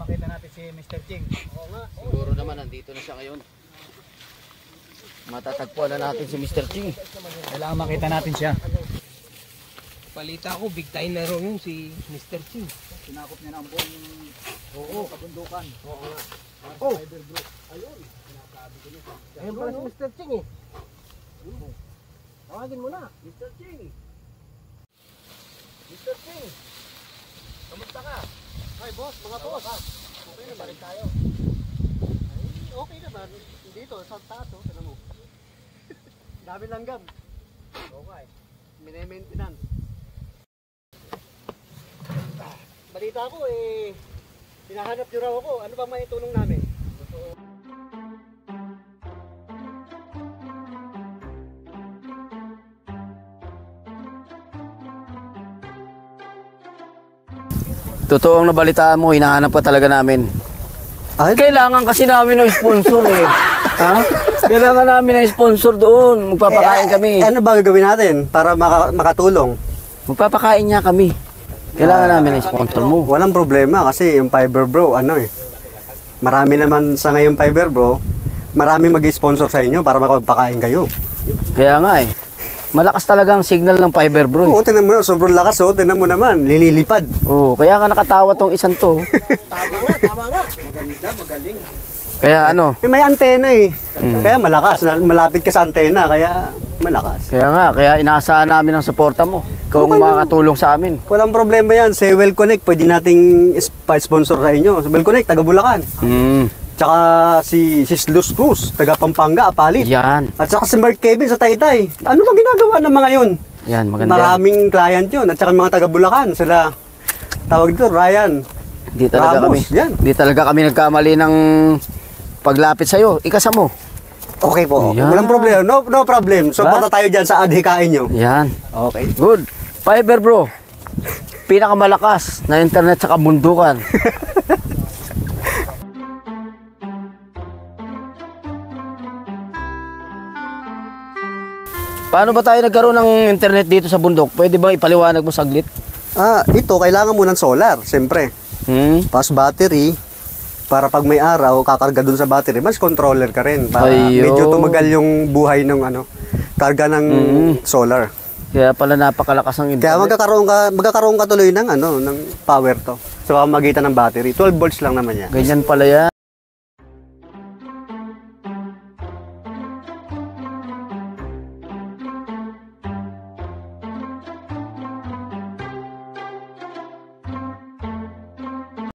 makita natin si Mr. Ching. Oo nga. Siguro naman nandito na siya ngayon. Matatagpuan na natin si Mr. Ching. Kailangan makita natin siya. Palita ko, big time na rin yun si Mr. Ching. Sinakop niya na ang buong kabundukan. Oo nga. Oh! Ayun. Ayun pala si Mr. Ching eh. Tawagin mo na. Mr. Ching. Mr. Ching. Kamusta ka? Ay boss, mga boss. Okay na ba rin tayo? Ay, okay na ba? Dito, sa taas, tignan mo. Dami langgam. Okay. Mine-maintenance. Balita ko hinahanap nyo raw ako. Ano ba may tulong namin? Totoong nabalitaan mo, hinahanap ka talaga namin. Ay, Kailangan kasi namin ng sponsor eh. Ha? Kailangan namin ng sponsor doon. Magpapakain kami. ano ba gagawin natin para makatulong? Magpapakain niya kami. Kailangan namin ng sponsor mo. Walang problema kasi yung Fiber Bro, marami naman sa ngayon Fiber Bro, marami mag-sponsor sa inyo para makapagpakain kayo. Kaya nga eh. Malakas talaga ang signal ng Fiber Bro. Oo, tinan mo na, sobrang lakas tinan mo naman, lililipad. Oo, kaya ka nakatawa tong isang to. Tama nga. Maganda, magaling. Kaya ano? May antena kaya malakas, malapit ka sa antena, kaya malakas. Kaya nga, kaya inaasahan namin ang suporta mo. Ikaw ang makakatulong sa amin. Walang problema yan, sa Well Connect, pwede nating sponsor sa inyo. Sa Well Connect, taga Bulacan. Tsaka si Luz Cruz, taga Pampanga, Apalit. Yan. At saka si Mark Kevin sa Taytay. Ano ba ginagawa ng mga yun? Yan, maganda. Maraming client yun. At saka mga taga Bulacan, sila, tawag dito, Ryan. Di talaga Ramos, kami. yan. Di talaga kami nagkamali ng paglapit sa'yo. Ikasa mo. Okay po. Yan. Walang problema. No problem. So, punta tayo dyan sa adhikain nyo. Yan. Okay. Good. Fiber Bro. Pinakamalakas na internet sa kabundukan. Paano ba tayo nagkaroon ng internet dito sa bundok? Pwede ba ipaliwanag mo saglit? Ito, kailangan mo ng solar, siyempre. Tapos battery, para pag may araw, kakarga dun sa battery, mas controller ka rin. Para medyo tumagal yung buhay ng karga ng solar. Kaya pala napakalakas ng internet. Kaya magkakaroon ka tuloy ng power to. So, magitan ng battery. 12 volts lang naman yan. Ganyan pala yan.